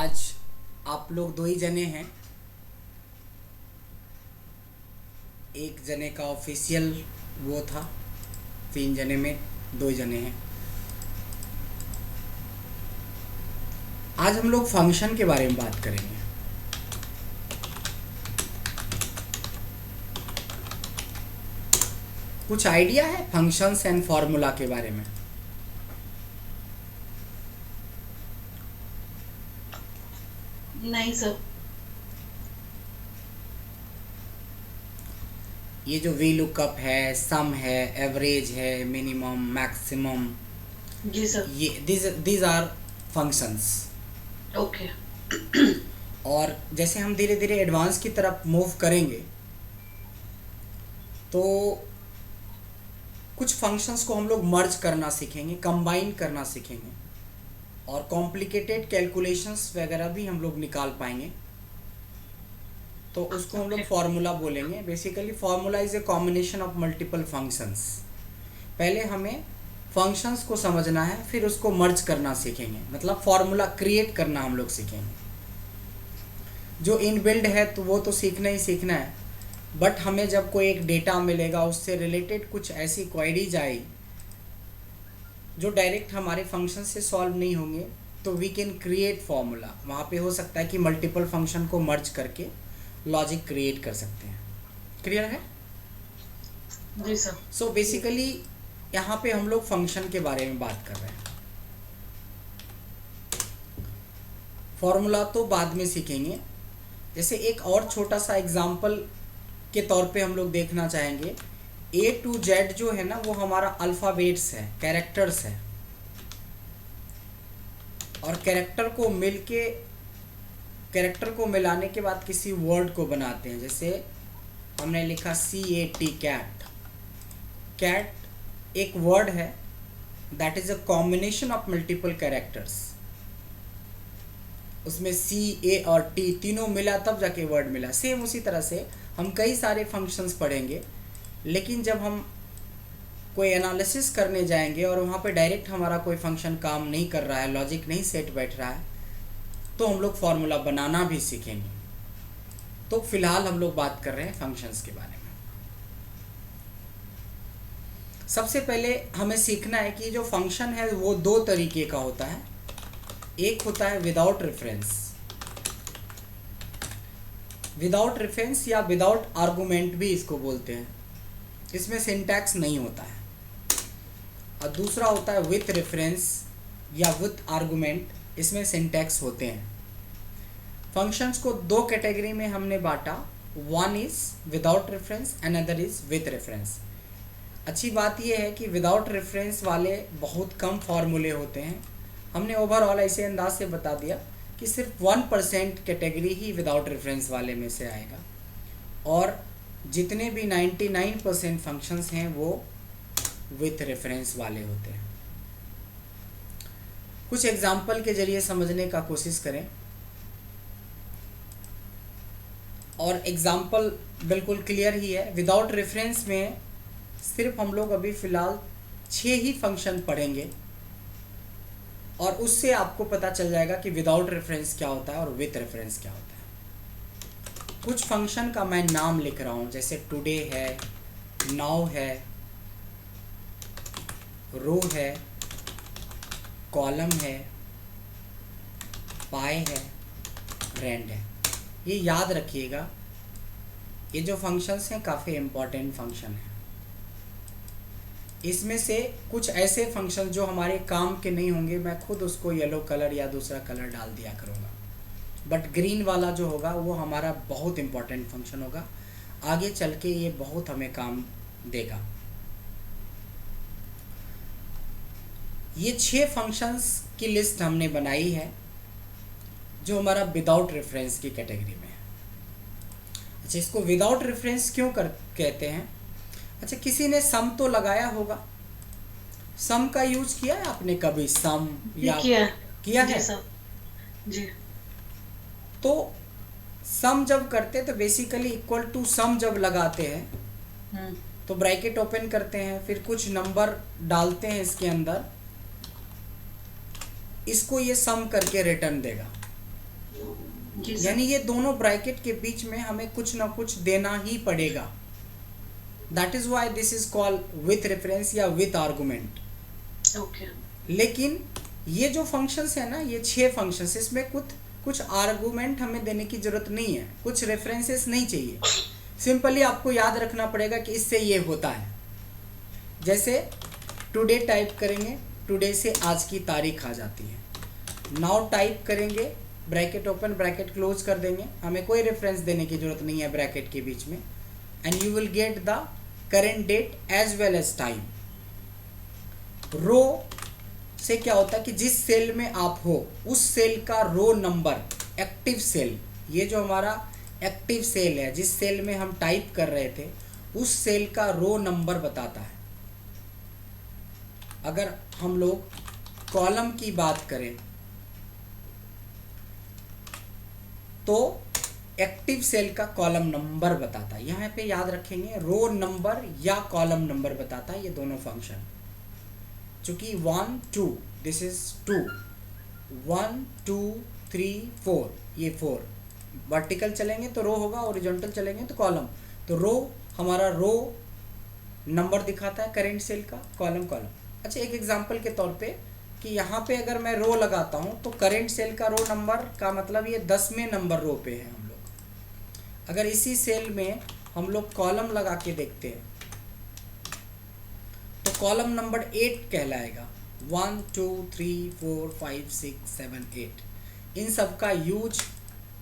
आज आप लोग दो ही जने हैं। एक जने का ऑफिशियल वो था, 3 जने में 2 ही जने हैं। आज हम लोग फंक्शन के बारे में बात करेंगे। कुछ आइडिया है फंक्शंस एंड फार्मूला के बारे में? नहीं सर। ये जो वी लुकअप है, सम है, एवरेज है, मिनिमम, मैक्सिमम, जी सर। ये दीज आर फंक्शंस। ओके। और जैसे हम धीरे धीरे एडवांस की तरफ मूव करेंगे तो कुछ फंक्शंस को हम लोग मर्ज करना सीखेंगे, कंबाइन करना सीखेंगे और कॉम्प्लिकेटेड कैलकुलेशंस वगैरह भी हम लोग निकाल पाएंगे। तो उसको हम लोग फार्मूला बोलेंगे। Basically formula is a combination of multiple functions. पहले हमें फंक्शंस को समझना है, फिर उसको मर्ज करना सीखेंगे, मतलब फार्मूला क्रिएट करना हम लोग सीखेंगे। जो इनबिल्ड है तो वो तो सीखना ही सीखना है, बट हमें जब कोई एक डेटा मिलेगा उससे रिलेटेड कुछ ऐसी क्वेरीज आई जो डायरेक्ट हमारे फंक्शन से सॉल्व नहीं होंगे, तो वी कैन क्रिएट फार्मूला। वहाँ पे हो सकता है कि मल्टीपल फंक्शन को मर्ज करके लॉजिक क्रिएट कर सकते हैं। क्लियर है? जी सर। सो बेसिकली यहाँ पे हम लोग फंक्शन के बारे में बात कर रहे हैं। फॉर्मूला तो बाद में सीखेंगे। जैसे एक और छोटा सा एग्जांपल के तौर पे हम लोग देखना चाहेंगे। A to Z जो है ना, वो हमारा अल्फ़ाबेट्स है, कैरेक्टर्स है, और कैरेक्टर को मिलाने के बाद किसी वर्ड को बनाते हैं। जैसे हमने लिखा CAT, कैट। कैट एक वर्ड है, that is a combination of multiple characters. उसमें C, A और T तीनों मिला तब जाके वर्ड मिला। सेम उसी तरह से हम कई सारे फंक्शंस पढ़ेंगे, लेकिन जब हम कोई एनालिसिस करने जाएंगे और वहाँ पे डायरेक्ट हमारा कोई फंक्शन काम नहीं कर रहा है, लॉजिक नहीं सेट बैठ रहा है, तो हम लोग फार्मूला बनाना भी सीखेंगे। तो फिलहाल हम लोग बात कर रहे हैं फंक्शंस के बारे में। सबसे पहले हमें सीखना है कि जो फंक्शन है वो 2 तरीके का होता है। एक होता है विदाउट रेफरेंस। विदाउट रेफरेंस या विदाउट आर्गुमेंट भी इसको बोलते हैं। इसमें सिंटैक्स नहीं होता है। और दूसरा होता है विथ रेफरेंस या विथ आर्गुमेंट, इसमें सिंटैक्स होते हैं। फंक्शंस को 2 कैटेगरी में हमने बांटा। One is without reference, another is with reference. अच्छी बात यह है कि विदाउट रेफरेंस वाले बहुत कम फार्मूले होते हैं। हमने ओवरऑल ऐसे अंदाज से बता दिया कि सिर्फ 1% कैटेगरी ही विदाउट रेफरेंस वाले में से आएगा, और जितने भी 99% फंक्शंस हैं वो विथ रेफरेंस वाले होते हैं। कुछ एग्जाम्पल के जरिए समझने का कोशिश करें, और एग्जाम्पल बिल्कुल क्लियर ही है। विदाउट रेफरेंस में सिर्फ हम लोग अभी फ़िलहाल 6 ही फंक्शन पढ़ेंगे, और उससे आपको पता चल जाएगा कि विदाउट रेफरेंस क्या होता है और विथ रेफरेंस क्या होता है। कुछ फंक्शन का मैं नाम लिख रहा हूँ, जैसे टुडे है, नाउ है, रो है, कॉलम है, पाई है, रेंड है। ये याद रखिएगा, ये जो फंक्शंस हैं काफ़ी इम्पोर्टेंट फंक्शन हैं। इसमें से कुछ ऐसे फंक्शन जो हमारे काम के नहीं होंगे, मैं खुद उसको येलो कलर या दूसरा कलर डाल दिया करूँगा, बट ग्रीन वाला जो होगा वो हमारा बहुत इम्पोर्टेंट फंक्शन होगा। आगे चल के ये बहुत हमें काम देगा। ये 6 फंक्शंस की लिस्ट हमने बनाई है जो हमारा विदाउट रेफरेंस की कैटेगरी में है। अच्छा, इसको विदाउट रेफरेंस क्यों कहते हैं? अच्छा, किसी ने सम तो लगाया होगा। सम का यूज किया है आपने कभी? सम या किया है? सर जी। तो सम जब करते हैं तो बेसिकली इक्वल टू सम जब लगाते हैं तो ब्रैकेट ओपन करते हैं, फिर कुछ नंबर डालते हैं इसके अंदर, इसको ये सम करके रिटर्न देगा। जी सर। यानी ये दोनों ब्रैकेट के बीच में हमें कुछ ना कुछ देना ही पड़ेगा। That is why this is called with reference या विथ आर्गुमेंट। ओके। लेकिन ये जो फंक्शंस है ना, ये 6 फंक्शंस, इसमें कुछ आर्गुमेंट हमें देने की जरूरत नहीं है, कुछ रेफरेंसेस नहीं चाहिए। सिंपली आपको याद रखना पड़ेगा कि इससे ये होता है। जैसे टुडे टाइप करेंगे, टुडे से आज की तारीख आ जाती है। नाउ टाइप करेंगे, ब्रैकेट ओपन ब्रैकेट क्लोज कर देंगे, हमें कोई रेफरेंस देने की जरूरत नहीं है ब्रैकेट के बीच में। And you will get the current date as well as time. Row से क्या होता है कि जिस सेल में आप हो उस सेल का रो नंबर, एक्टिव सेल, ये जो हमारा एक्टिव सेल है, जिस सेल में हम टाइप कर रहे थे, उस सेल का रो नंबर बताता है। अगर हम लोग कॉलम की बात करें तो एक्टिव सेल का कॉलम नंबर बताता है। यहाँ पे याद रखेंगे, रो नंबर या कॉलम नंबर बताता है, ये दोनों फंक्शन। चूंकि 1 2 दिस इज 2, 1 2 3 4, ये 4 वर्टिकल चलेंगे तो रो होगा, हॉरिजॉन्टल चलेंगे तो कॉलम। तो रो हमारा रो नंबर दिखाता है करेंट सेल का, कॉलम कॉलम। अच्छा, एक एग्जांपल के तौर पे कि यहाँ पे अगर मैं रो लगाता हूँ तो करेंट सेल का रो नंबर का मतलब ये 10वें नंबर रो पे है हम लोग। अगर इसी सेल में हम लोग कॉलम लगा के देखते हैं तो कॉलम नंबर 8 कहलाएगा। 1 2 3 4 5 6 7 8। इन सब का यूज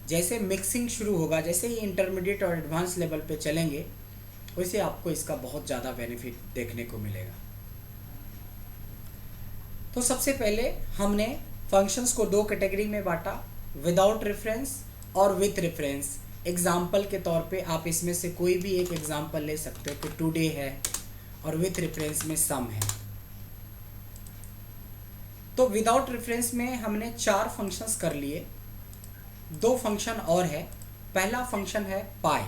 जैसे मिक्सिंग शुरू होगा, जैसे ही इंटरमीडिएट और एडवांस लेवल पे चलेंगे, वैसे आपको इसका बहुत ज़्यादा बेनिफिट देखने को मिलेगा। तो सबसे पहले हमने फंक्शंस को 2 कैटेगरी में बांटा, विदाउट रेफरेंस और विथ रेफरेंस। एग्जाम्पल के तौर पे आप इसमें से कोई भी एक एग्जाम्पल ले सकते हो कि टुडे है, और विथ रेफरेंस में सम है। तो विदाउट रेफरेंस में हमने 4 फंक्शंस कर लिए, 2 फंक्शन और है। पहला फंक्शन है पाई।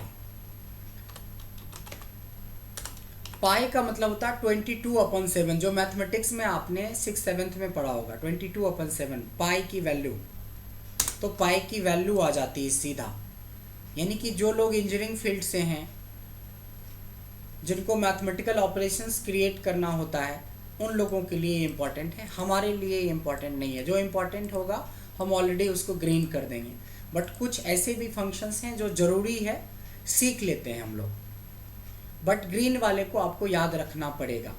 पाई का मतलब होता है 22/7, जो मैथमेटिक्स में आपने 6th-7th में पढ़ा होगा। 22/7 पाई की वैल्यू। तो पाई की वैल्यू आ जाती है सीधा, यानी कि जो लोग इंजीनियरिंग फील्ड से हैं, जिनको मैथमेटिकल ऑपरेशंस क्रिएट करना होता है, उन लोगों के लिए इम्पॉर्टेंट है। हमारे लिए इम्पॉर्टेंट नहीं है। जो इम्पॉर्टेंट होगा हम ऑलरेडी उसको ग्रीन कर देंगे, बट कुछ ऐसे भी फंक्शंस हैं जो ज़रूरी है, सीख लेते हैं हम लोग, बट ग्रीन वाले को आपको याद रखना पड़ेगा।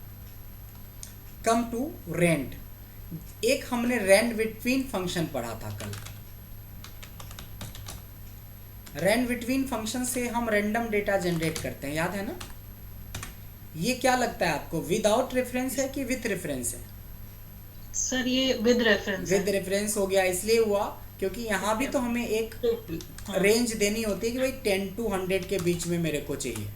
Come to rand. एक हमने रेंड बिटवीन फंक्शन पढ़ा था कल। रेंड बिटवीन फंक्शन से हम रैंडम डेटा जनरेट करते हैं, याद है ना? ये क्या लगता है आपको, विदाउट रेफरेंस है कि विथ रेफरेंस है? सर ये विद रेफरेंस है। विद रेफरेंस हो गया, इसलिए हुआ क्योंकि यहाँ भी तो हमें एक रेंज देनी होती है कि भाई 10 to 100 के बीच में मेरे को चाहिए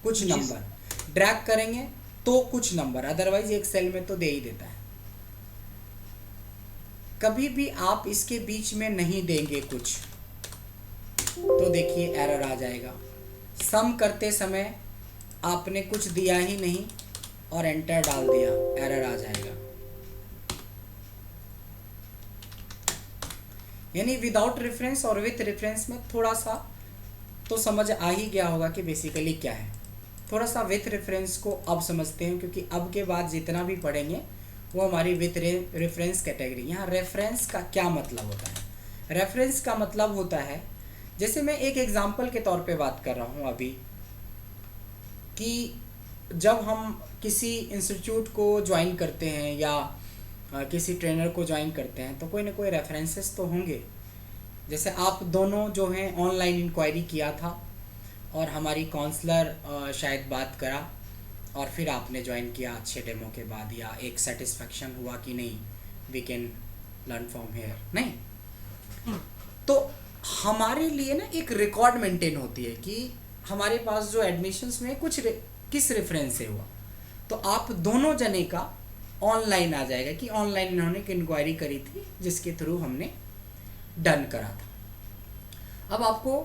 कुछ जी नंबर। ड्रैग करेंगे तो कुछ नंबर, अदरवाइज एक सेल में तो दे ही देता है। कभी भी आप इसके बीच में नहीं देंगे कुछ तो देखिए एरर आ जाएगा। सम करते समय आपने कुछ दिया ही नहीं और एंटर डाल दिया, एरर आ जाएगा। यानी विदाउट रेफरेंस और विथ रेफरेंस में थोड़ा सा तो समझ आ ही गया होगा कि बेसिकली क्या है। थोड़ा सा विथ रेफरेंस को अब समझते हैं, क्योंकि अब के बाद जितना भी पढ़ेंगे वो हमारी विथ रेफरेंस कैटेगरी। यहाँ रेफरेंस का क्या मतलब होता है? रेफरेंस का मतलब होता है, जैसे मैं एक एग्जांपल के तौर पे बात कर रहा हूँ अभी, कि जब हम किसी इंस्टीट्यूट को ज्वाइन करते हैं या किसी ट्रेनर को ज्वाइन करते हैं तो कोई ना कोई रेफरेंसेस तो होंगे। जैसे आप दोनों जो हैं ऑनलाइन इंक्वायरी किया था और हमारी काउंसलर शायद बात करा और फिर आपने ज्वाइन किया अच्छे डेमो के बाद, या एक सेटिस्फेक्शन हुआ कि नहीं we can learn from here, नहीं। तो हमारे लिए ना एक रिकॉर्ड मेंटेन होती है कि हमारे पास जो एडमिशन्स में किस रेफरेंस से हुआ। तो आप दोनों जने का ऑनलाइन आ जाएगा कि ऑनलाइन इन्होंने एक इंक्वायरी करी थी जिसके थ्रू हमने डन करा था। अब आपको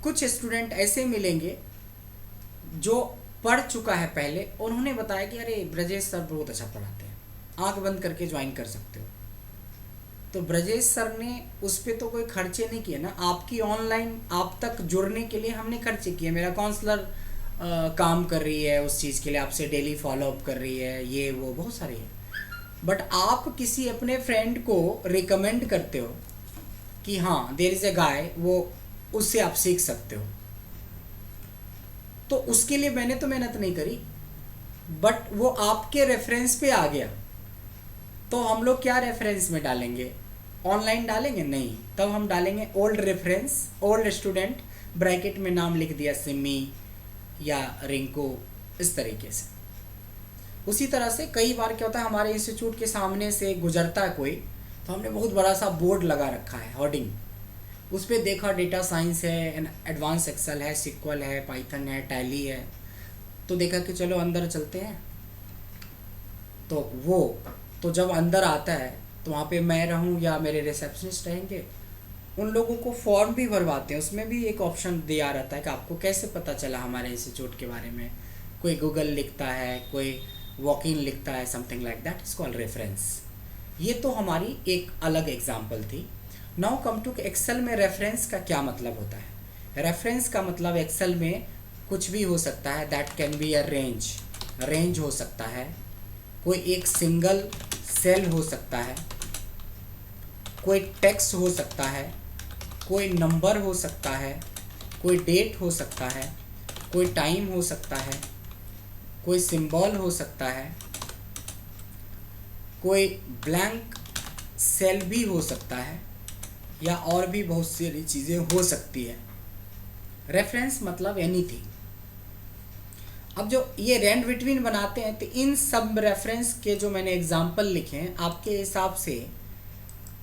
कुछ स्टूडेंट ऐसे मिलेंगे जो पढ़ चुका है पहले, उन्होंने बताया कि अरे ब्रजेश सर बहुत अच्छा पढ़ाते हैं, आंख बंद करके ज्वाइन कर सकते हो। तो ब्रजेश सर ने उस पर तो कोई खर्चे नहीं किए ना, आपकी ऑनलाइन आप तक जुड़ने के लिए हमने खर्चे किए। मेरा काउंसलर काम कर रही है उस चीज़ के लिए, आपसे डेली फॉलोअप कर रही है, ये वो बहुत सारी है। बट आप किसी अपने फ्रेंड को रिकमेंड करते हो कि हाँ देयर इज़ ए गाय, वो उससे आप सीख सकते हो, तो उसके लिए मैंने तो मेहनत नहीं करी, बट वो आपके रेफरेंस पे आ गया। तो हम लोग क्या रेफरेंस में डालेंगे, ऑनलाइन डालेंगे नहीं, तब हम डालेंगे old reference, old student, bracket में नाम लिख दिया सिमी या रिंकू, इस तरीके से। उसी तरह से कई बार क्या होता है, हमारे इंस्टीट्यूट के सामने से गुजरता है कोई, तो हमने बहुत बड़ा सा बोर्ड लगा रखा है होर्डिंग, उस पर देखा डेटा साइंस है, एडवांस एक्सेल है, सिक्वल है, पाइथन है, टैली है, तो देखा कि चलो अंदर चलते हैं। तो जब अंदर आता है तो वहाँ पे मैं रहूँ या मेरे रिसेप्शनिस्ट रहेंगे, उन लोगों को फॉर्म भी भरवाते हैं, उसमें भी एक ऑप्शन दिया रहता है कि आपको कैसे पता चला हमारे इंस्टीट्यूट के बारे में। कोई गूगल लिखता है, कोई वॉक इन लिखता है, something like that is called reference. ये तो हमारी एक अलग एग्जाम्पल थी। नाउ कम टू एक्सेल में रेफरेंस का क्या मतलब होता है। रेफरेंस का मतलब एक्सेल में कुछ भी हो सकता है, that can be a range हो सकता है, कोई एक सिंगल सेल हो सकता है, कोई टेक्स्ट हो सकता है, कोई नंबर हो सकता है, कोई डेट हो सकता है, कोई टाइम हो सकता है, कोई सिंबल हो सकता है, कोई ब्लैंक सेल भी हो सकता है, या और भी बहुत सारी चीज़ें हो सकती है। रेफरेंस मतलब एनीथिंग। अब जो ये रैंड बिटवीन बनाते हैं, तो इन सब रेफरेंस के जो मैंने एग्जाम्पल लिखे हैं, आपके हिसाब से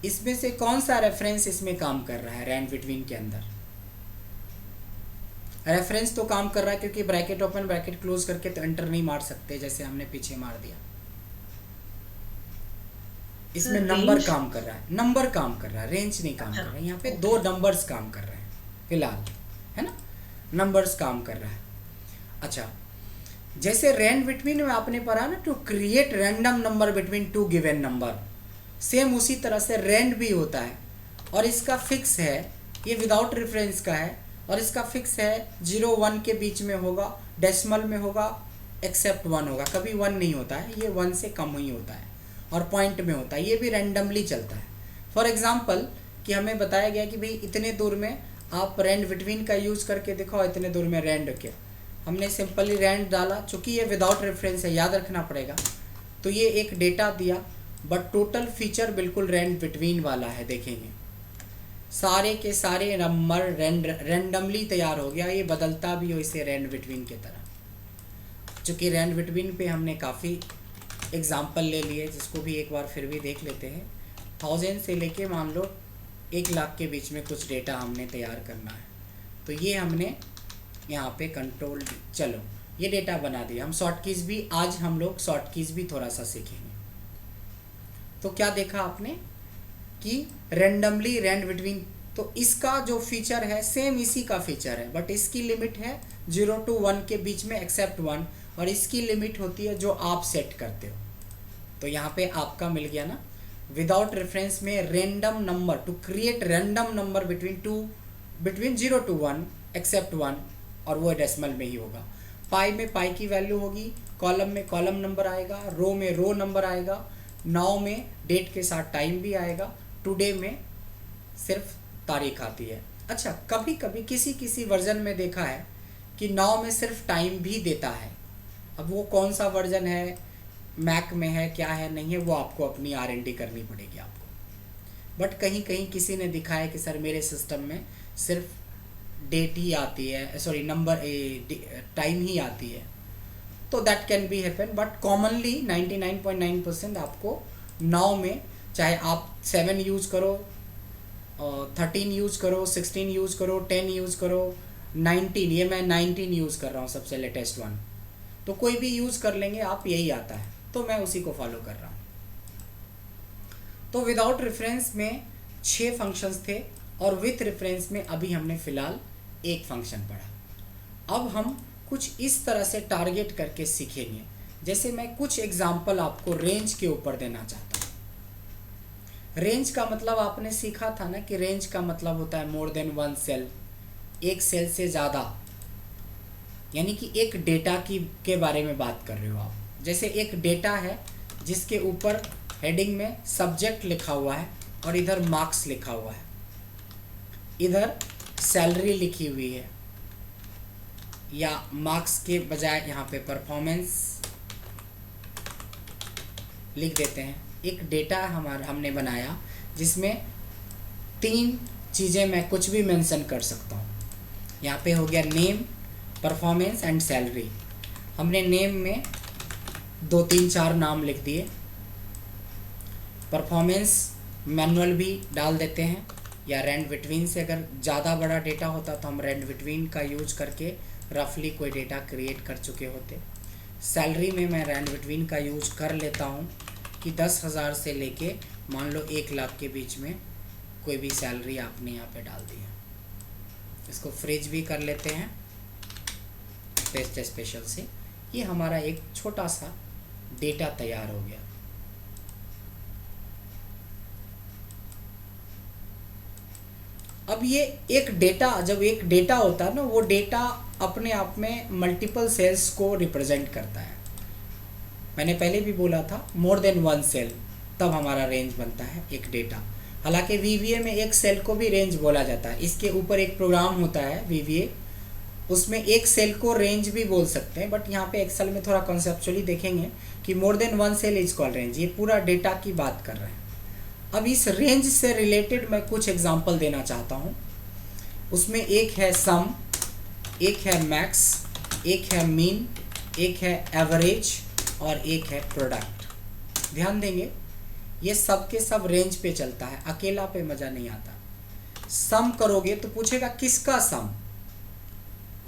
इसमें से कौन सा रेफरेंस इसमें काम कर रहा है रैंड बिटवीन के अंदर। रेफरेंस तो काम कर रहा है, क्योंकि ब्रैकेट ओपन ब्रैकेट क्लोज करके तो एंटर नहीं मार सकते, जैसे हमने पीछे मार दिया। इसमें नंबर काम कर रहा है, नंबर काम कर रहा है, रेंज नहीं काम कर रहा है। यहाँ पे दो नंबर्स काम कर रहे हैं फिलहाल, है ना, नंबर्स काम कर रहा है। अच्छा, जैसे रैंड बिटवीन में आपने पढ़ा ना, to create random number between two given number, same उसी तरह से रैंड भी होता है, और इसका फिक्स है, ये विदाउट रेफरेंस का है, और इसका फिक्स है 0-1 के बीच में होगा, डेसिमल में होगा, एक्सेप्ट 1 होगा, कभी 1 नहीं होता है, ये 1 से कम ही होता है, और पॉइंट में होता है, ये भी रैंडमली चलता है। फॉर एग्जांपल कि हमें बताया गया कि भाई इतने दूर में आप रैंड बिटवीन का यूज़ करके दिखाओ, इतने दूर में रैंड के, हमने सिंपली रैंड डाला, चूँकि ये विदाउट रेफरेंस है, याद रखना पड़ेगा, तो ये एक डेटा दिया, बट टोटल फीचर बिल्कुल रैंड बिटवीन वाला है। देखेंगे सारे के सारे नंबर रैंडमली तैयार हो गया, ये बदलता भी हो इसे रैंड बिटवीन की तरह। चूँकि रैंड बिटवीन पे हमने काफ़ी एग्जाम्पल ले लिए, जिसको भी एक बार फिर भी देख लेते हैं। 1000 से लेके मान लो 1 लाख के बीच में कुछ डेटा हमने तैयार करना है, तो ये हमने यहाँ पे कंट्रोल, चलो ये डेटा बना दिया। हम शॉर्ट कीज़ भी, आज हम लोग शॉर्ट कीज़ भी थोड़ा सा सीखेंगे। तो क्या देखा आपने कि रैंडमली रैंड बिटवीन, तो इसका जो फीचर है सेम इसी का फीचर है, बट इसकी लिमिट है 0 to 1 के बीच में एक्सेप्ट 1, और इसकी लिमिट होती है जो आप सेट करते हो। तो यहाँ पे आपका मिल गया ना, विदाउट रेफरेंस में random number, to create random number between 0 to 1 except 1, और वो डेसिमल में ही होगा। पाई में पाई की वैल्यू होगी, कॉलम में कॉलम नंबर आएगा, रो में रो नंबर आएगा, नाउ में डेट के साथ टाइम भी आएगा, टुडे में सिर्फ तारीख आती है। अच्छा, कभी कभी किसी वर्जन में देखा है कि नाउ में सिर्फ टाइम भी देता है। अब वो कौन सा वर्जन है, मैक में है, क्या है, नहीं है, वो आपको अपनी R&D करनी पड़ेगी आपको। बट कहीं कहीं किसी ने दिखाया कि सर मेरे सिस्टम में सिर्फ डेट ही आती है, सॉरी नंबर टाइम ही आती है, तो that can be happen. But commonly 99.9% आपको नाउ में, चाहे आप 7 यूज़ करो, 13 यूज़ करो, 16 यूज़ करो, 10 यूज़ करो, 19, ये मैं 19 यूज़ कर रहा हूँ सबसे लेटेस्ट वन, तो कोई भी यूज़ कर लेंगे आप, यही आता है, तो मैं उसी को फॉलो कर रहा हूँ। तो विदाउट रेफरेंस में 6 फंक्शंस थे, और विथ रेफरेंस में अभी हमने फ़िलहाल 1 फंक्शन पढ़ा। अब हम कुछ इस तरह से टारगेट करके सीखेंगे। जैसे मैं कुछ एग्जाम्पल आपको रेंज के ऊपर देना चाहता हूँ। रेंज का मतलब आपने सीखा था ना कि रेंज का मतलब होता है मोर देन वन सेल, एक सेल से ज़्यादा, यानी कि एक डेटा की के बारे में बात कर रहे हो आप। जैसे एक डेटा है जिसके ऊपर हेडिंग में सब्जेक्ट लिखा हुआ है और इधर मार्क्स लिखा हुआ है, इधर सैलरी लिखी हुई है, या मार्क्स के बजाय यहाँ पे परफॉर्मेंस लिख देते हैं। एक डेटा हमने बनाया जिसमें 3 चीज़ें मैं कुछ भी मेंशन कर सकता हूँ। यहाँ पे हो गया नेम, परफॉर्मेंस एंड सैलरी। हमने नेम में 2 3 4 नाम लिख दिए। परफॉर्मेंस मैनुअल भी डाल देते हैं, या रैंड बिटवीन से अगर ज़्यादा बड़ा डेटा होता तो हम रैंड बिटवीन का यूज करके रफली कोई डेटा क्रिएट कर चुके होते। सैलरी में मैं रैंड बिटवीन का यूज कर लेता हूँ कि 10,000 से लेके मान लो 1 लाख के बीच में कोई भी सैलरी आपने यहाँ पे डाल दी है। इसको फ्रीज भी कर लेते हैं पेस्ट स्पेशल से। ये हमारा एक छोटा सा डेटा तैयार हो गया। अब ये एक डेटा, जब एक डेटा होता है ना, वो डेटा अपने आप में मल्टीपल सेल्स को रिप्रेजेंट करता है। मैंने पहले भी बोला था मोर देन वन सेल, तब हमारा रेंज बनता है एक डेटा। हालांकि वीवीए में एक सेल को भी रेंज बोला जाता है। इसके ऊपर एक प्रोग्राम होता है वीवीए, उसमें एक सेल को रेंज भी बोल सकते हैं, बट यहाँ पे एक्सेल में थोड़ा कॉन्सेप्चुअली देखेंगे कि more than one cell is called range. ये पूरा डेटा की बात कर रहे हैं। अब इस रेंज से रिलेटेड मैं कुछ एग्जांपल देना चाहता हूँ। उसमें एक है सम, एक है मैक्स, एक है मीन, एक है एवरेज और एक है प्रोडक्ट। ध्यान देंगे ये सब के सब रेंज पे चलता है, अकेला पे मज़ा नहीं आता। सम करोगे तो पूछेगा किसका सम।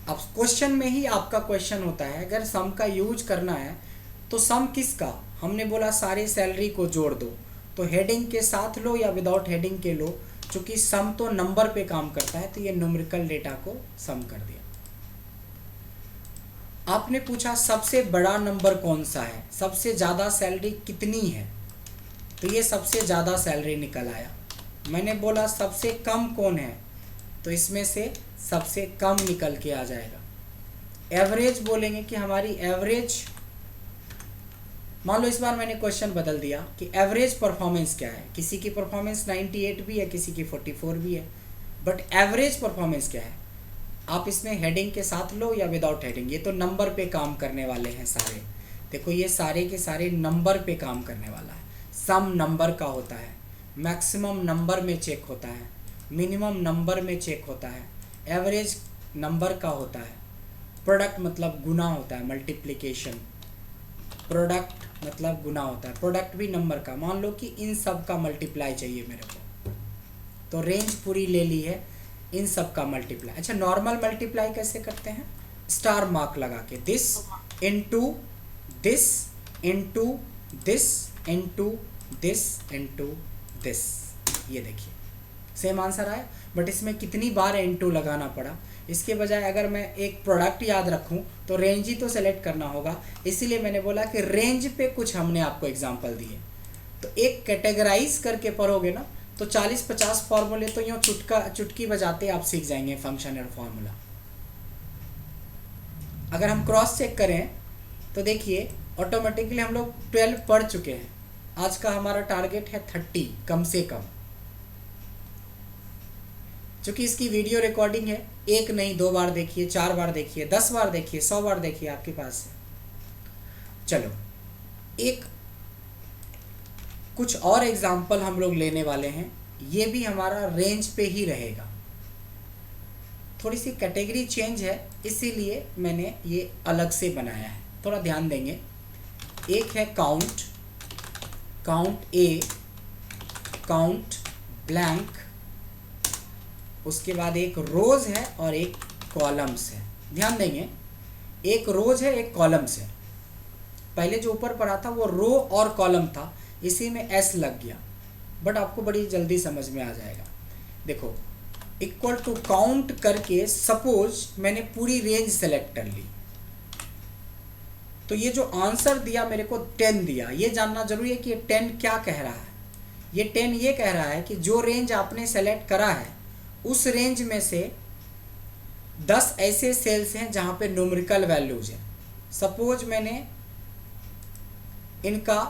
अब क्वेश्चन में ही आपका क्वेश्चन होता है, अगर सम का यूज करना है तो सम किसका। हमने बोला सारे सैलरी को जोड़ दो, तो हेडिंग के साथ लो या विदाउट हेडिंग के लो, चूंकि सम तो नंबर पे काम करता है तो ये न्यूमेरिकल डेटा को सम कर दिया। आपने पूछा सबसे बड़ा नंबर कौन सा है, सबसे ज़्यादा सैलरी कितनी है, तो ये सबसे ज़्यादा सैलरी निकल आया। मैंने बोला सबसे कम कौन है, तो इसमें से सबसे कम निकल के आ जाएगा। एवरेज बोलेंगे कि हमारी एवरेज, मान लो इस बार मैंने क्वेश्चन बदल दिया कि एवरेज परफॉर्मेंस क्या है। किसी की परफॉर्मेंस 98 भी है, किसी की 44 भी है, बट एवरेज परफॉर्मेंस क्या है। आप इसमें हेडिंग के साथ लो या विदाउट हेडिंग, ये तो नंबर पे काम करने वाले हैं सारे। देखो ये सारे के सारे नंबर पे काम करने वाला है। सम नंबर का होता है, मैक्सिमम नंबर में चेक होता है, मिनिमम नंबर में चेक होता है, एवरेज नंबर का होता है, प्रोडक्ट मतलब गुना होता है, मल्टीप्लिकेशन। प्रोडक्ट मतलब गुना होता है, प्रोडक्ट भी नंबर का। मान लो कि इन सब का मल्टीप्लाई चाहिए मेरे को, तो रेंज पूरी ले ली है, इन सब का मल्टीप्लाई। अच्छा नॉर्मल मल्टीप्लाई कैसे करते हैं, स्टार मार्क लगा के, this into this into this into this into this. ये देखिए सेम आंसर आया, बट इसमें कितनी बार इनटू लगाना पड़ा। इसके बजाय अगर मैं एक प्रोडक्ट याद रखूं तो रेंज ही तो सेलेक्ट करना होगा, इसीलिए मैंने बोला कि रेंज पे कुछ हमने आपको एग्जांपल दिए। तो एक कैटेगराइज करके पढ़ोगे ना तो 40-50 फॉर्मूले तो यूँ चुटकी बजाते आप सीख जाएंगे, फंक्शन और फॉर्मूला। अगर हम क्रॉस चेक करें तो देखिए ऑटोमेटिकली हम लोग 12 पढ़ चुके हैं। आज का हमारा टारगेट है 30 कम से कम। चूँकि इसकी वीडियो रिकॉर्डिंग है, 1 नहीं 2 बार देखिए, 4 बार देखिए, 10 बार देखिए, 100 बार देखिए, आपके पास है। चलो एक कुछ और एग्जाम्पल हम लोग लेने वाले हैं, ये भी हमारा रेंज पे ही रहेगा। थोड़ी सी कैटेगरी चेंज है इसीलिए मैंने ये अलग से बनाया है, थोड़ा ध्यान देंगे। एक है count, count A, count blank, उसके बाद एक रोज है और एक कॉलम्स है। ध्यान देंगे एक रोज है एक कॉलम्स है। पहले जो ऊपर पढ़ा था वो रो और कॉलम था, इसी में एस लग गया, बट आपको बड़ी जल्दी समझ में आ जाएगा। देखो इक्वल टू काउंट करके सपोज मैंने पूरी रेंज सेलेक्ट कर ली, तो ये जो आंसर दिया मेरे को 10 दिया। ये जानना जरूरी है कि ये 10 क्या कह रहा है। ये 10 ये कह रहा है कि जो रेंज आपने सेलेक्ट करा है उस रेंज में से 10 ऐसे सेल्स हैं जहाँ पे न्यूमेरिकल वैल्यूज हैं। सपोज मैंने इनका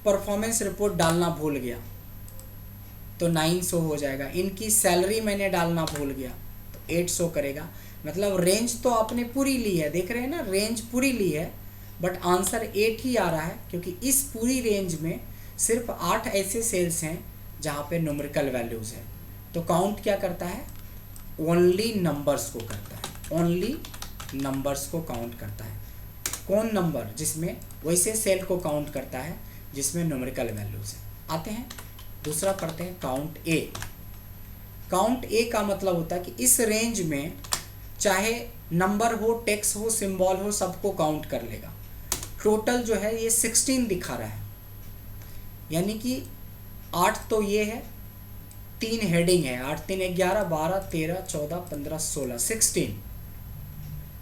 परफॉर्मेंस रिपोर्ट डालना भूल गया तो 9 शो हो जाएगा। इनकी सैलरी मैंने डालना भूल गया तो 8 शो करेगा। मतलब रेंज तो आपने पूरी ली है, देख रहे हैं ना, रेंज पूरी ली है, बट आंसर 8 ही आ रहा है क्योंकि इस पूरी रेंज में सिर्फ 8 ऐसे सेल्स हैं जहाँ पे न्यूमेरिकल वैल्यूज है। तो काउंट क्या करता है? ओनली नंबर्स को करता है, ओनली नंबर्स को काउंट करता है। कौन नंबर? जिसमें वैसे सेल को काउंट करता है जिसमें न्यूमेरिकल वैल्यूज है। आते हैं दूसरा पढ़ते हैं, काउंट ए। काउंट ए का मतलब होता है कि इस रेंज में चाहे नंबर हो, टेक्स्ट हो, सिंबल हो, सबको काउंट कर लेगा। टोटल जो है ये 16 दिखा रहा है, यानी कि 8 तो ये है, 3 हेडिंग है, 8 3 11 12 13 14 15 16 16।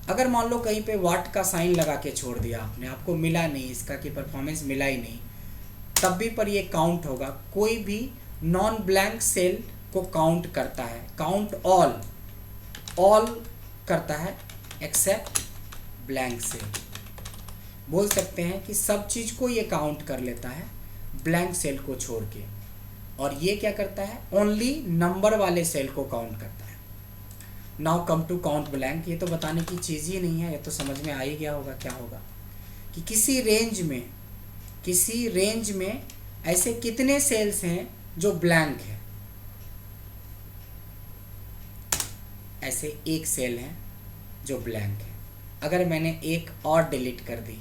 अगर मान लो कहीं पे वाट का साइन लगा के छोड़ दिया आपने, आपको मिला नहीं इसका कि परफॉर्मेंस मिला ही नहीं, तब भी पर ये काउंट होगा। कोई भी नॉन ब्लैंक सेल को काउंट करता है, काउंट ऑल, ऑल करता है एक्सेप्ट ब्लैंक सेल। बोल सकते हैं कि सब चीज़ को ये काउंट कर लेता है ब्लैंक सेल को छोड़ के। और ये क्या करता है? ओनली नंबर वाले सेल को काउंट करता है। Now come to count blank. ये तो बताने की चीज़ ही नहीं है, ये तो समझ में आ ही गया होगा क्या होगा कि किसी रेंज में ऐसे कितने सेल्स हैं जो ब्लैंक है। ऐसे एक सेल है जो ब्लैंक है। अगर मैंने एक और डिलीट कर दी,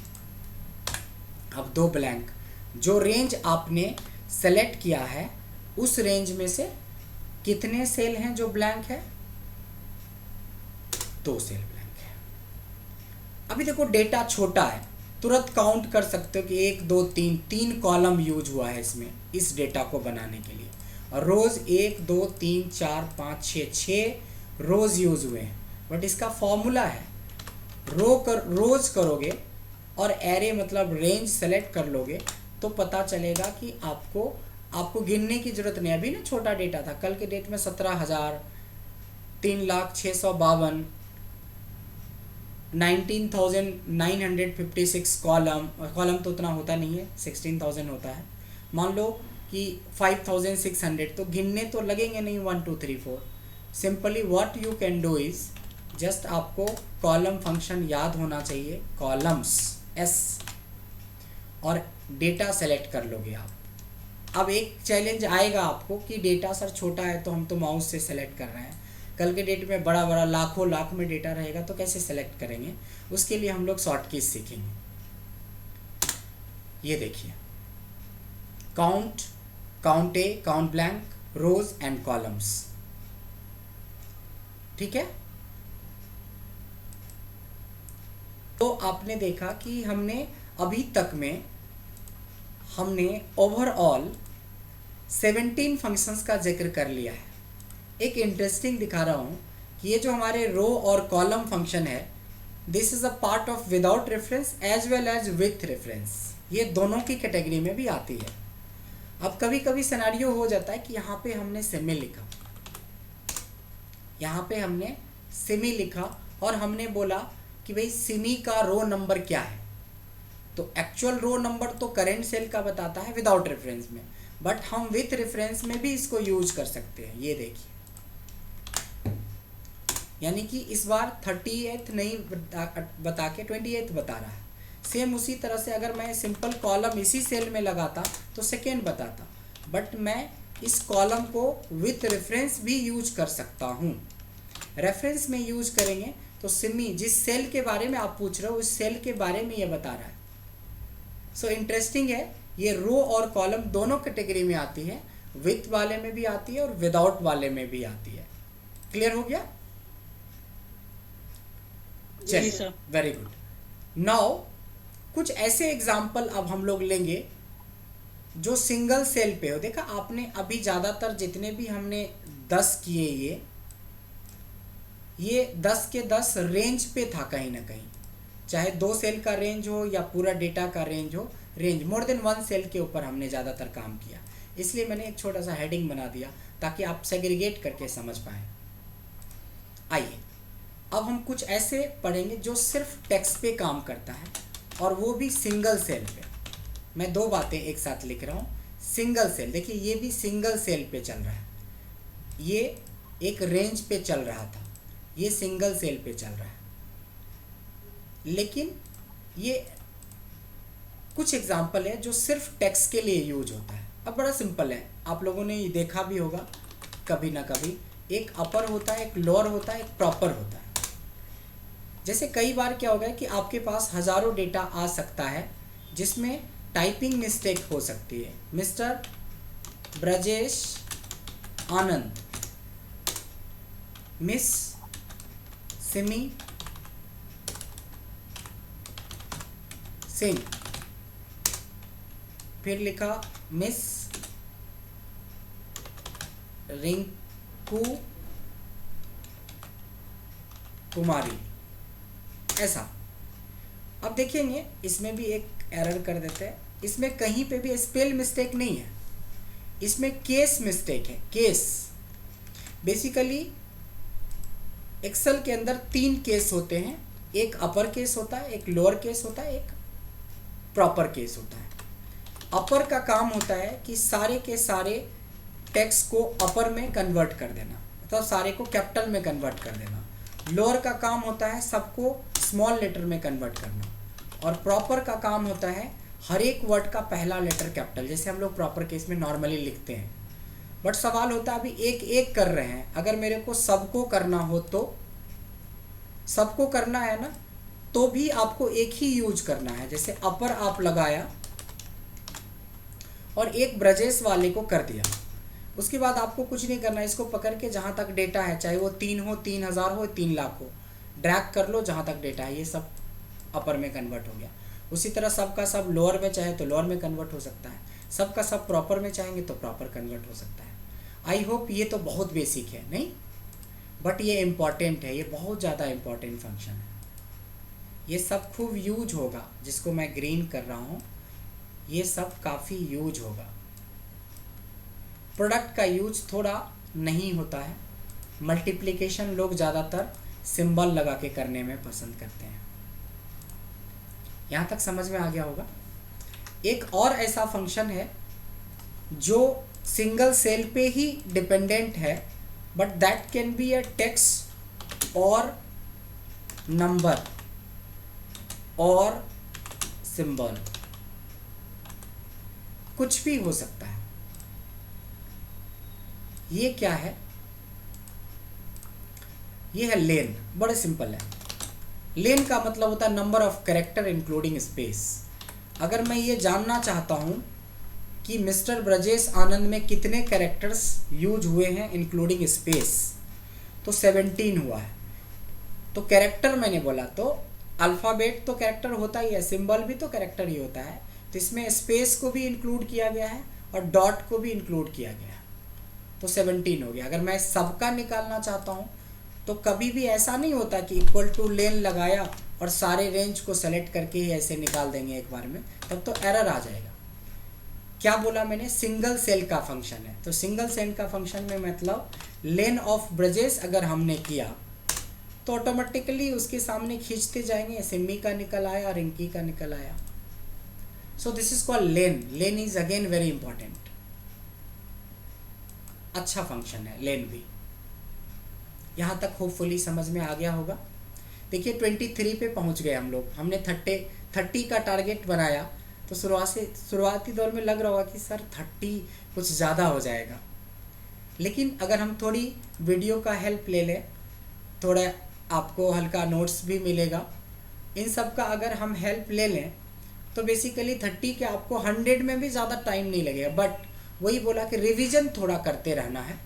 अब 2 ब्लैंक। जो रेंज आपने सेलेक्ट किया है उस रेंज में से कितने सेल हैं जो ब्लैंक है? 2 सेल ब्लैंक है। अभी देखो डेटा छोटा है, तुरंत काउंट कर सकते हो कि 1 2 3 कॉलम यूज हुआ है इसमें, इस डेटा को बनाने के लिए। और रोज़ 1 2 3 4 5 6 रोज़ यूज हुए हैं। बट इसका फॉर्मूला है, रोज़ करोगे और एरे मतलब रेंज सेलेक्ट कर लोगे तो पता चलेगा कि आपको गिनने की ज़रूरत नहीं। अभी ना छोटा डेटा था, कल के डेट में 17,000, 3,652, 19,956 कॉलम तो उतना होता नहीं है, 16,000 होता है। मान लो कि 5,600, तो गिनने तो लगेंगे नहीं 1 2 3 4। Simply what you can do is, just आपको कॉलम फंक्शन याद होना चाहिए, कॉलम्स एस, और डेटा सेलेक्ट कर लोगे आप। अब एक चैलेंज आएगा आपको कि डेटा सर छोटा है तो हम तो माउस से सेलेक्ट कर रहे हैं, कल के डेट में बड़ा बड़ा लाखों लाख में डेटा रहेगा तो कैसे सेलेक्ट करेंगे? उसके लिए हम लोग शॉर्टकीज सीखेंगे। ये देखिए, count A, count blank, rows and columns. ठीक है, तो आपने देखा कि हमने अभी तक में ओवरऑल 17 फंक्शंस का जिक्र कर लिया है। एक इंटरेस्टिंग दिखा रहा हूँ कि ये जो हमारे रो और कॉलम फंक्शन है, this is a part of without reference as well as with reference. ये दोनों की कैटेगरी में भी आती है। अब कभी कभी सिनेरियो हो जाता है कि यहाँ पे हमने सेमी लिखा, यहाँ पे हमने सेमी लिखा और हमने बोला कि भाई सेमी का रो नंबर क्या है। तो एक्चुअल रो नंबर तो करेंट सेल का बताता है विदाउट रेफरेंस में, बट हम विथ रेफरेंस में भी इसको यूज कर सकते हैं। ये देखिए, यानी कि इस बार 30th नहीं बता के 28th बता रहा है। सेम उसी तरह से अगर मैं सिंपल कॉलम इसी सेल में लगाता तो सेकेंड बताता, बट मैं इस कॉलम को विथ रेफरेंस भी यूज कर सकता हूँ। रेफरेंस में यूज करेंगे तो सिमी, जिस सेल के बारे में आप पूछ रहे हो उस सेल के बारे में ये बता रहा है। सो इंटरेस्टिंग है, ये रो और कॉलम दोनों कैटेगरी में आती है, विथ वाले में भी आती है और विदाउट वाले में भी आती है। क्लियर हो गया? चलिए, वेरी गुड। नाउ कुछ ऐसे एग्जाम्पल अब हम लोग लेंगे जो सिंगल सेल पे हो। देखा आपने अभी ज़्यादातर जितने भी हमने 10 किए, ये 10 के 10 रेंज पे था कहीं ना कहीं, चाहे 2 सेल का रेंज हो या पूरा डेटा का रेंज हो। रेंज मोर देन 1 सेल के ऊपर हमने ज़्यादातर काम किया। इसलिए मैंने एक छोटा सा हेडिंग बना दिया ताकि आप सेग्रीगेट करके समझ पाएँ। आइए अब हम कुछ ऐसे पढ़ेंगे जो सिर्फ टेक्स्ट पे काम करता है और वो भी सिंगल सेल पे। मैं दो बातें एक साथ लिख रहा हूँ। सिंगल सेल, देखिए ये भी सिंगल सेल पे चल रहा है, ये एक रेंज पे चल रहा था, ये सिंगल सेल पे चल रहा है। लेकिन ये कुछ एग्जाम्पल है जो सिर्फ टेक्स्ट के लिए यूज होता है। अब बड़ा सिंपल है, आप लोगों ने ये देखा भी होगा कभी ना कभी, एक अपर होता है, एक लोअर होता है, एक प्रॉपर होता है। जैसे कई बार क्या होगा कि आपके पास हज़ारों डेटा आ सकता है जिसमें टाइपिंग मिस्टेक हो सकती है। मिस्टर ब्रजेश आनंद, मिस सिमी सिंह, फिर लिखा मिस रिंकू कुमारी, ऐसा। अब देखेंगे इसमें भी एक एरर कर देते हैं, इसमें कहीं पे भी स्पेल मिस्टेक नहीं है, इसमें केस मिस्टेक है। केस बेसिकली एक्सेल के अंदर 3 केस होते हैं, एक अपर केस होता है, एक लोअर केस होता है, एक प्रॉपर केस होता है। अपर का काम होता है कि सारे के सारे टेक्स्ट को अपर में कन्वर्ट कर देना, मतलब सारे को कैपिटल में कन्वर्ट कर देना। लोअर का काम होता है सबको स्मॉल लेटर में कन्वर्ट करना, और प्रॉपर का काम होता है हर एक वर्ड का पहला लेटर कैपिटल, जैसे हम लोग प्रॉपर केस में नॉर्मली लिखते हैं। बट सवाल होता है अभी एक एक कर रहे हैं, अगर मेरे को सबको करना हो तो सबको करना है ना, तो भी आपको एक ही यूज करना है। जैसे अपर आप लगाया और एक ब्रजेश वाले को कर दिया, उसके बाद आपको कुछ नहीं करना, इसको पकड़ के जहाँ तक डेटा है, चाहे वो 3 हो, 3000 हो, 3 लाख हो, ड्रैग कर लो जहाँ तक डेटा है, ये सब अपर में कन्वर्ट हो गया। उसी तरह सब का सब लोअर में चाहे तो लोअर में कन्वर्ट हो सकता है, सब का सब प्रॉपर में चाहेंगे तो प्रॉपर कन्वर्ट हो सकता है। आई होप ये तो बहुत बेसिक है नहीं, बट ये इम्पॉर्टेंट है, ये बहुत ज़्यादा इम्पॉर्टेंट फंक्शन है। ये सब खूब यूज होगा, जिसको मैं ग्रीन कर रहा हूँ ये सब काफ़ी यूज होगा। प्रोडक्ट का यूज थोड़ा नहीं होता है, मल्टीप्लिकेशन लोग ज़्यादातर सिंबल लगा के करने में पसंद करते हैं। यहाँ तक समझ में आ गया होगा। एक और ऐसा फंक्शन है जो सिंगल सेल पे ही डिपेंडेंट है, but that can be a text और नंबर और सिंबल, कुछ भी हो सकता है। ये क्या है? ये है लेन, बड़े सिंपल है। लेन का मतलब होता है number of character including space. अगर मैं ये जानना चाहता हूँ कि मिस्टर ब्रजेश आनंद में कितने कैरेक्टर्स यूज हुए हैं इंक्लूडिंग स्पेस, तो 17 हुआ है। तो कैरेक्टर मैंने बोला तो अल्फ़ाबेट तो कैरेक्टर होता ही है, सिंबल भी तो कैरेक्टर ही होता है, तो इसमें स्पेस को भी इंक्लूड किया गया है और डॉट को भी इंक्लूड किया गया है, तो 17 हो गया। अगर मैं सबका निकालना चाहता हूँ तो कभी भी ऐसा नहीं होता कि इक्वल टू लेन लगाया और सारे रेंज को सेलेक्ट करके ही ऐसे निकाल देंगे एक बार में, तब तो एरर आ जाएगा। क्या बोला मैंने? सिंगल सेल का फंक्शन है। तो सिंगल सेल का फंक्शन में मतलब लेन ऑफ ब्रजेश अगर हमने किया तो ऑटोमेटिकली उसके सामने खींचते जाएंगे, सिमी का निकल आया, रिंकी का निकल आया। So this is called lane. Lane is again very important, अच्छा फंक्शन है लेन भी। यहाँ तक होपफुली समझ में आ गया होगा। देखिए 23 पे पहुँच गए हम लोग। हमने 30 का टारगेट बनाया, तो शुरुआती दौर में लग रहा होगा कि सर 30 कुछ ज़्यादा हो जाएगा, लेकिन अगर हम थोड़ी वीडियो का हेल्प ले लें, थोड़ा आपको हल्का नोट्स भी मिलेगा, इन सब का अगर हम हेल्प ले लें तो बेसिकली 30 के आपको 100 में भी ज़्यादा टाइम नहीं लगेगा। बट वही बोला कि रिवीजन थोड़ा करते रहना है।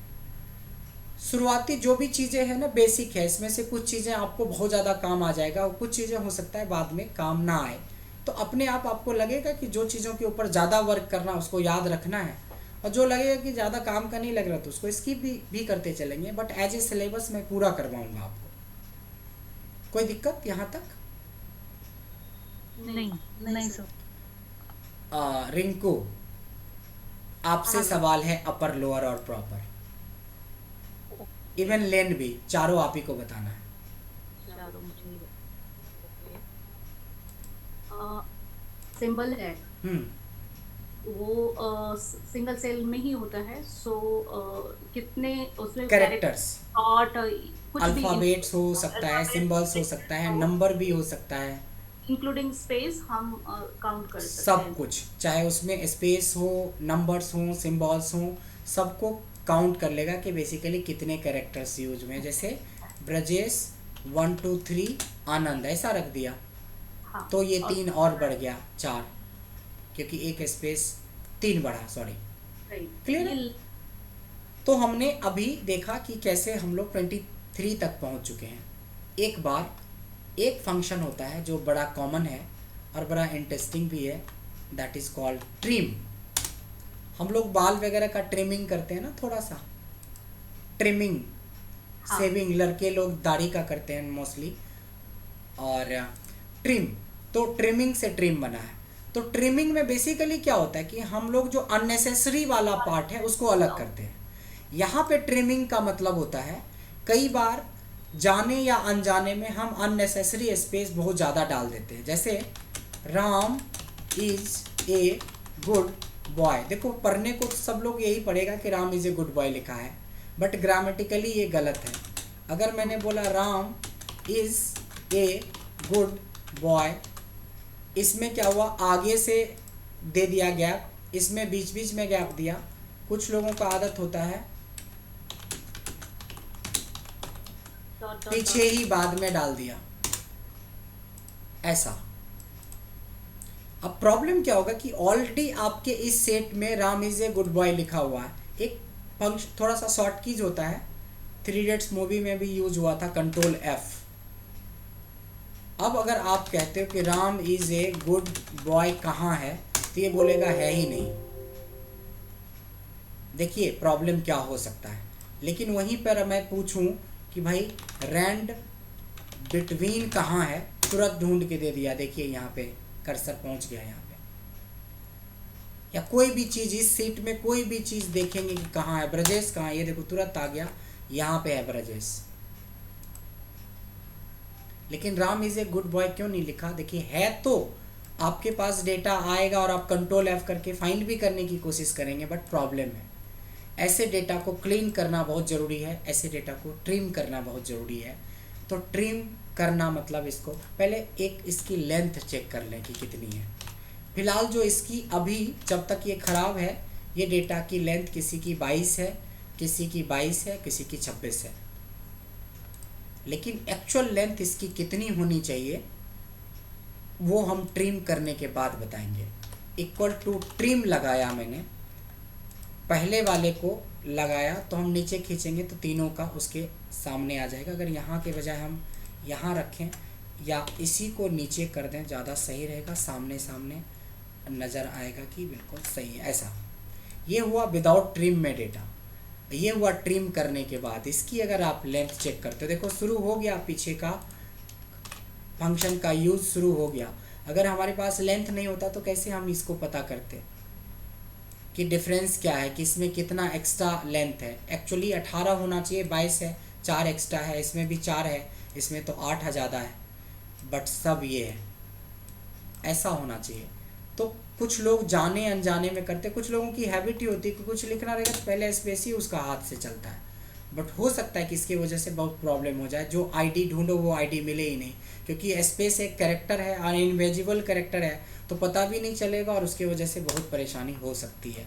शुरुआती जो भी चीज़ें हैं ना बेसिक है, इसमें से कुछ चीज़ें आपको बहुत ज़्यादा काम आ जाएगा और कुछ चीज़ें हो सकता है बाद में काम ना आए। तो अपने आप आपको लगेगा कि जो चीज़ों के ऊपर ज़्यादा वर्क करना उसको याद रखना है, और जो लगेगा कि ज़्यादा काम का नहीं लग रहा तो उसको स्किप भी करते चलेंगे। बट एज ए सिलेबस मैं पूरा करवाऊँगा आपको। कोई दिक्कत यहाँ तक? नहीं सर। रिंकू आपसे सवाल है अपर, लोअर और प्रॉपर, इवन लेन भी, चारों आप ही को बताना है। चारों मुझे। ओके। सिंबल है हम्म। वो सिंगल सेल में ही होता है, सो कितने उसमें कैरेक्टर, कैरेक्टर्स, शॉर्ट, कुछ भी अल्फाबेट्स हो सकता है, सिंबल्स हो सकता है, नंबर भी हो सकता है, इंक्लूडिंग स्पेस हम काउंट कर सकते सब हैं। कुछ, चाहे उसमें स्पेस हो, नंबर्स हो, सिंबल्स हो, सबको काउंट कर लेगा कि बेसिकली कितने कैरेक्टर्स यूज में। जैसे ब्रजेश 1 2 3 आनंद ऐसा रख दिया, हाँ। तो ये और 3 और बढ़ गया 4, क्योंकि एक स्पेस 3 बढ़ा, सॉरी। क्लियर है? ये तो हमने अभी देखा कि कैसे हम लोग 23 तक पहुंच चुके हैं। एक बार एक फंक्शन होता है जो बड़ा कॉमन है और बड़ा इंटरेस्टिंग भी है, दैट इज़ कॉल्ड ट्रिम। हम लोग बाल वगैरह का ट्रिमिंग करते हैं ना, थोड़ा सा ट्रिमिंग, हाँ। सेविंग, लड़के लोग दाढ़ी का करते हैं मोस्टली। और ट्रिम, तो ट्रिमिंग से ट्रिम बना है। तो ट्रिमिंग में बेसिकली क्या होता है कि हम लोग जो अननेसेसरी वाला पार्ट है उसको अलग करते हैं। यहाँ पे ट्रिमिंग का मतलब होता है, कई बार जाने या अनजाने में हम अननेसेसरी स्पेस बहुत ज़्यादा डाल देते हैं। जैसे Ram is a good boy, देखो पढ़ने को तो सब लोग यही पढ़ेगा कि Ram is a good boy लिखा है, बट ग्रामेटिकली ये गलत है। अगर मैंने बोला Ram is a good boy, इसमें क्या हुआ, आगे से दे दिया गैप, इसमें बीच बीच में गैप दिया। कुछ लोगों का आदत होता है पीछे ही बाद में डाल दिया, ऐसा। अब प्रॉब्लम क्या होगा कि ऑलरेडी आपके इस सेट में Ram is a good boy लिखा हुआ है। एक फंक्शन थोड़ा सा शॉर्ट कीज होता है, 3 इडियट्स मूवी में भी यूज हुआ था, कंट्रोल F। अब अगर आप कहते हो कि Ram is a good boy कहाँ है, तो ये बोलेगा है ही नहीं। देखिए प्रॉब्लम क्या हो सकता है। लेकिन वहीं पर मैं पूछूं कि भाई रैंड बिटवीन कहाँ है, तुरंत ढूंढ के दे दिया। देखिए यहाँ पे कर्सर पहुँच गया यहाँ पे। या कोई भी चीज़ इस सीट में कोई भी चीज़ देखेंगे कि कहाँ है, ब्रजेश कहाँ है, ये देखो तुरंत आ गया, यहाँ पे है ब्रजेश। लेकिन Ram is a good boy क्यों नहीं लिखा? देखिए है तो आपके पास डेटा आएगा और आप कंट्रोल F करके फाइंड भी करने की कोशिश करेंगे, बट प्रॉब्लम है। ऐसे डेटा को क्लीन करना बहुत ज़रूरी है, ऐसे डेटा को ट्रिम करना बहुत ज़रूरी है। तो ट्रिम करना मतलब इसको पहले एक इसकी लेंथ चेक कर लें कि कितनी है। फिलहाल जो इसकी अभी जब तक ये ख़राब है, ये डेटा की लेंथ किसी की 22 है, किसी की 22 है, किसी की 26 है। लेकिन एक्चुअल लेंथ इसकी कितनी होनी चाहिए वो हम ट्रिम करने के बाद बताएंगे। इक्वल टू ट्रिम लगाया मैंने, पहले वाले को लगाया तो हम नीचे खींचेंगे तो तीनों का उसके सामने आ जाएगा। अगर यहाँ के बजाय हम यहाँ रखें या इसी को नीचे कर दें ज़्यादा सही रहेगा, सामने सामने नज़र आएगा कि बिल्कुल सही है। ऐसा ये हुआ विदाउट ट्रिम में डेटा, ये हुआ ट्रिम करने के बाद। इसकी अगर आप लेंथ चेक करते हो, देखो शुरू हो गया, पीछे का फंक्शन का यूज़ शुरू हो गया। अगर हमारे पास लेंथ नहीं होता तो कैसे हम इसको पता करते कि डिफरेंस क्या है, कि इसमें कितना एक्स्ट्रा लेंथ है। एक्चुअली 18 होना चाहिए, 22 है, 4 एक्स्ट्रा है, इसमें भी 4 है, इसमें तो 8 ज़्यादा है, बट सब ये है, ऐसा होना चाहिए। तो कुछ लोग जाने अनजाने में करते, कुछ लोगों की हैबिट ही होती है कि कुछ लिखना रहेगा तो पहले स्पेस ही उसका हाथ से चलता है। बट हो सकता है कि इसकी वजह से बहुत प्रॉब्लम हो जाए, जो आईडी ढूंढो वो आईडी मिले ही नहीं, क्योंकि स्पेस एक कैरेक्टर है, अनइनविजिबल कैरेक्टर है, तो पता भी नहीं चलेगा और उसकी वजह से बहुत परेशानी हो सकती है।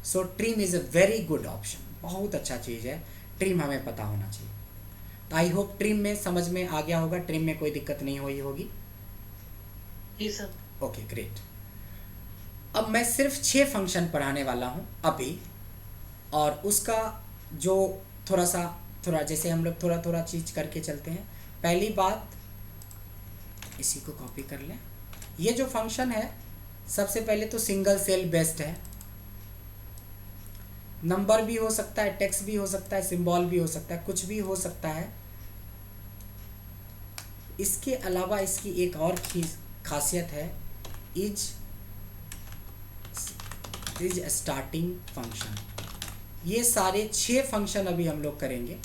So trim is a very good option, बहुत अच्छा चीज़ है, ट्रिम हमें पता होना चाहिए। तो आई होप ट्रिम में समझ में आ गया होगा, ट्रिम में कोई दिक्कत नहीं हुई होगी। जी सर। Okay great. अब मैं सिर्फ 6 फंक्शन पढ़ाने वाला हूँ अभी, और उसका जो थोड़ा जैसे हम लोग थोड़ा थोड़ा चीज़ करके चलते हैं। पहली बात, इसी को कॉपी कर लें। ये जो फंक्शन है सबसे पहले तो सिंगल सेल बेस्ड है, नंबर भी हो सकता है, टेक्स्ट भी हो सकता है, सिंबल भी हो सकता है, कुछ भी हो सकता है। इसके अलावा इसकी एक और खासियत है, इज इज स्टार्टिंग फंक्शन। ये सारे 6 फंक्शन अभी हम लोग करेंगे।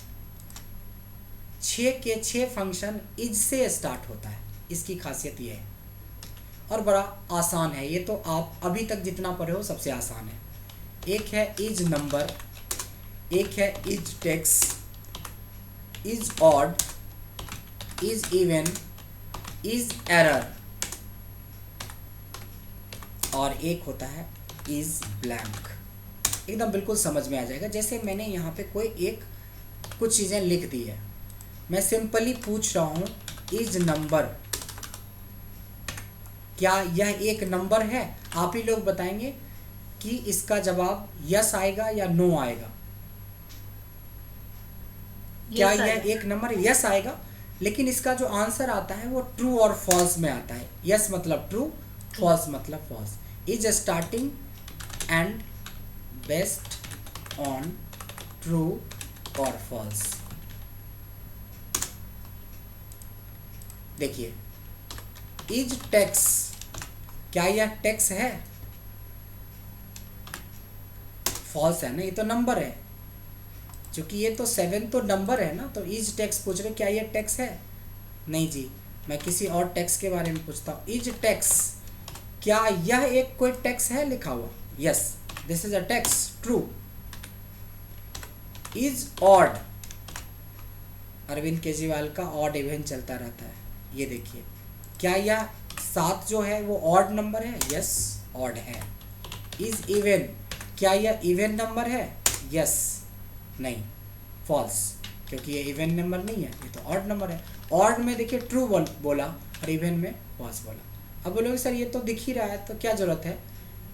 6 के 6 फंक्शन इज से स्टार्ट होता है, इसकी खासियत ये है और बड़ा आसान है। ये तो आप अभी तक जितना पढ़े हो सबसे आसान है। एक है इज नंबर, एक है is text, is odd, is even, is error और एक होता है इज ब्लैंक। एकदम बिल्कुल समझ में आ जाएगा। जैसे मैंने यहाँ पे कोई एक कुछ चीज़ें लिख दी है, मैं सिंपली पूछ रहा हूँ इज नंबर, क्या यह एक नंबर है? आप ही लोग बताएंगे कि इसका जवाब यस आएगा या नो आएगा। क्या यह एक नंबर? यस आएगा, लेकिन इसका जो आंसर आता है वो ट्रू और फॉल्स में आता है। यस मतलब ट्रू, फॉल्स मतलब false. Is starting and based on true और फॉल्स। देखिए इज टेक्स, क्या यह टेक्स है? फॉल्स है ना, ये तो नंबर है। क्योंकि ये तो 7 तो नंबर है ना, तो इज टेक्स पूछ रहे क्या ये टेक्स है? नहीं जी, मैं किसी और टेक्स के बारे में पूछता हूँ। इज टेक्स, क्या यह एक कोई टेक्स है लिखा हुआ? Yes, this is a text, true. Is odd, Arvind Kejriwal का ऑड इवन चलता रहता है। ये देखिए, क्या यह 7 जो है वो ऑड नंबर है? यस, ऑड है। इज इवन, क्या यह इवन नंबर है? यस, नहीं, फॉल्स, क्योंकि ये इवन नंबर नहीं है, ये तो ऑड नंबर है। ऑड में देखिए ट्रू बोला और इवन में फॉल्स बोला। अब बोलोगे सर ये तो दिख ही रहा है, तो क्या ज़रूरत है?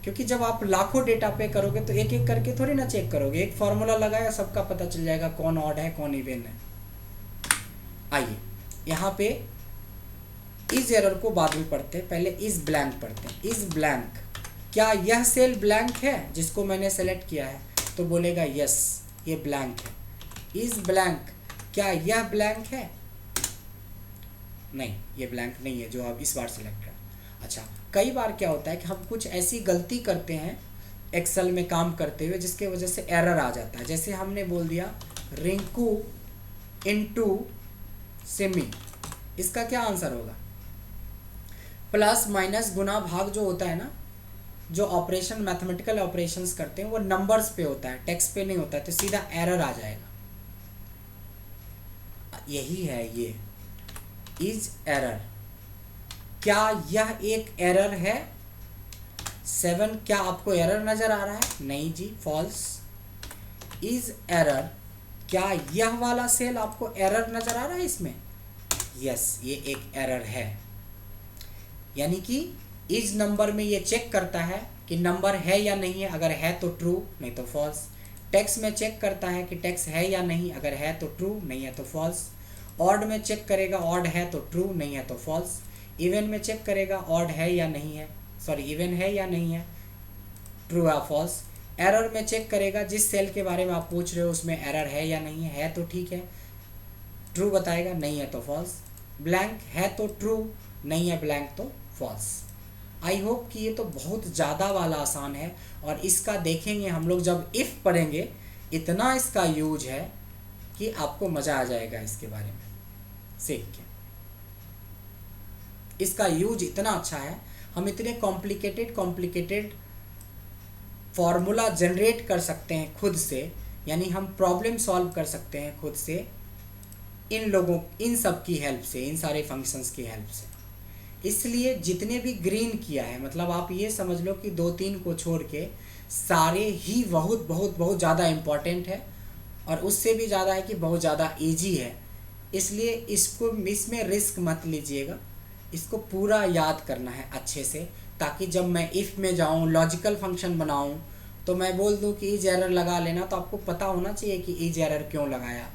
क्योंकि जब आप लाखों डेटा पे करोगे तो एक एक करके थोड़ी ना चेक करोगे। एक फार्मूला लगाया, सबका पता चल जाएगा कौन ऑड है कौन इवन है। आइए यहाँ पे इज एरर को बाद में पढ़ते हैं, पहले इज ब्लैंक पढ़ते हैं। इज ब्लैंक, क्या यह सेल ब्लैंक है जिसको मैंने सेलेक्ट किया है? तो बोलेगा यस, ये ब्लैंक है। इज ब्लैंक, क्या यह ब्लैंक है? नहीं, ये ब्लैंक नहीं है जो आप इस बार सेलेक्ट करें। अच्छा, कई बार क्या होता है कि हम कुछ ऐसी गलती करते हैं एक्सेल में काम करते हुए जिसके वजह से एरर आ जाता है। जैसे हमने बोल दिया रिंकू इनटू सिमी, इसका क्या आंसर होगा? प्लस माइनस गुना भाग जो होता है ना, जो ऑपरेशन मैथमेटिकल ऑपरेशंस करते हैं वो नंबर्स पे होता है, टेक्स्ट पे नहीं होता है, तो सीधा एरर आ जाएगा। यही है ये इज एरर। क्या यह एक एरर है? 7, क्या आपको एरर नजर आ रहा है? नहीं जी, फॉल्स। इज एरर, क्या यह वाला सेल आपको एरर नजर आ रहा है इसमें? यस, ये एक एरर है। यानी कि इज नंबर में ये चेक करता है कि नंबर है या नहीं है, अगर है तो ट्रू, नहीं तो फॉल्स। टेक्स्ट में चेक करता है कि टेक्स्ट है या नहीं, अगर है तो ट्रू, नहीं है तो फॉल्स। ऑड में चेक करेगा, ऑड है तो ट्रू, नहीं है तो फॉल्स। इवन में चेक करेगा ऑड है या नहीं है, सॉरी इवन है या नहीं है, ट्रू या फॉल्स। एरर में चेक करेगा, जिस सेल के बारे में आप पूछ रहे हो उसमें एरर है या नहीं है तो ठीक है, ट्रू बताएगा, नहीं है तो फॉल्स। ब्लैंक है तो ट्रू, नहीं है ब्लैंक तो फॉल्स। आई होप कि ये तो बहुत ज़्यादा वाला आसान है और इसका देखेंगे हम लोग जब इफ़ पढ़ेंगे, इतना इसका यूज है कि आपको मज़ा आ जाएगा इसके बारे में सीख के। इसका यूज इतना अच्छा है, हम इतने कॉम्प्लिकेटेड फॉर्मूला जनरेट कर सकते हैं खुद से, यानी हम प्रॉब्लम सॉल्व कर सकते हैं खुद से इन सब की हेल्प से, इन सारे फंक्शंस की हेल्प से। इसलिए जितने भी ग्रीन किया है, मतलब आप ये समझ लो कि 2-3 को छोड़ के सारे ही बहुत बहुत बहुत ज़्यादा इम्पॉर्टेंट है और उससे भी ज़्यादा है कि बहुत ज़्यादा ईजी है। इसलिए इसमें रिस्क मत लीजिएगा, इसको पूरा याद करना है अच्छे से, ताकि जब मैं इफ़ में जाऊँ, लॉजिकल फंक्शन बनाऊँ, तो मैं बोल दूँ कि इज एरर लगा लेना, तो आपको पता होना चाहिए कि इज एरर क्यों लगाया,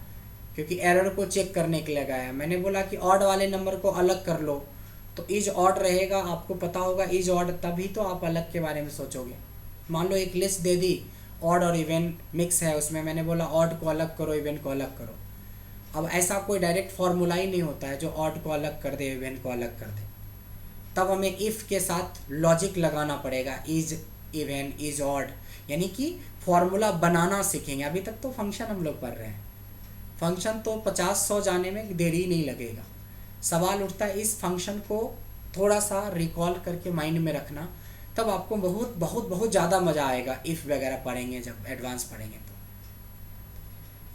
क्योंकि एरर को चेक करने के लिए लगाया। मैंने बोला कि ऑड वाले नंबर को अलग कर लो, तो इज ऑड रहेगा, आपको पता होगा इज ऑड, तभी तो आप अलग के बारे में सोचोगे। मान लो एक लिस्ट दे दी, ऑड और इवन मिक्स है उसमें, मैंने बोला ऑड को अलग करो, इवन को अलग करो। अब ऐसा कोई डायरेक्ट फार्मूला ही नहीं होता है जो ऑड को अलग कर दे, इवन को अलग कर दे। तब हमें इफ़ के साथ लॉजिक लगाना पड़ेगा, इज इवन, इज, ऑड, यानी कि फॉर्मूला बनाना सीखेंगे। अभी तक तो फंक्शन हम लोग पढ़ रहे हैं, फंक्शन तो 50-100 जाने में देरी नहीं लगेगा। सवाल उठता है इस फंक्शन को थोड़ा सा रिकॉल करके माइंड में रखना, तब आपको बहुत बहुत बहुत ज़्यादा मज़ा आएगा इफ़ वगैरह पढ़ेंगे, जब एडवांस पढ़ेंगे। तो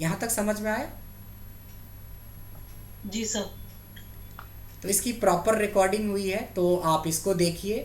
यहाँ तक समझ में आया? जी सर। तो इसकी प्रॉपर रिकॉर्डिंग हुई है, तो आप इसको देखिए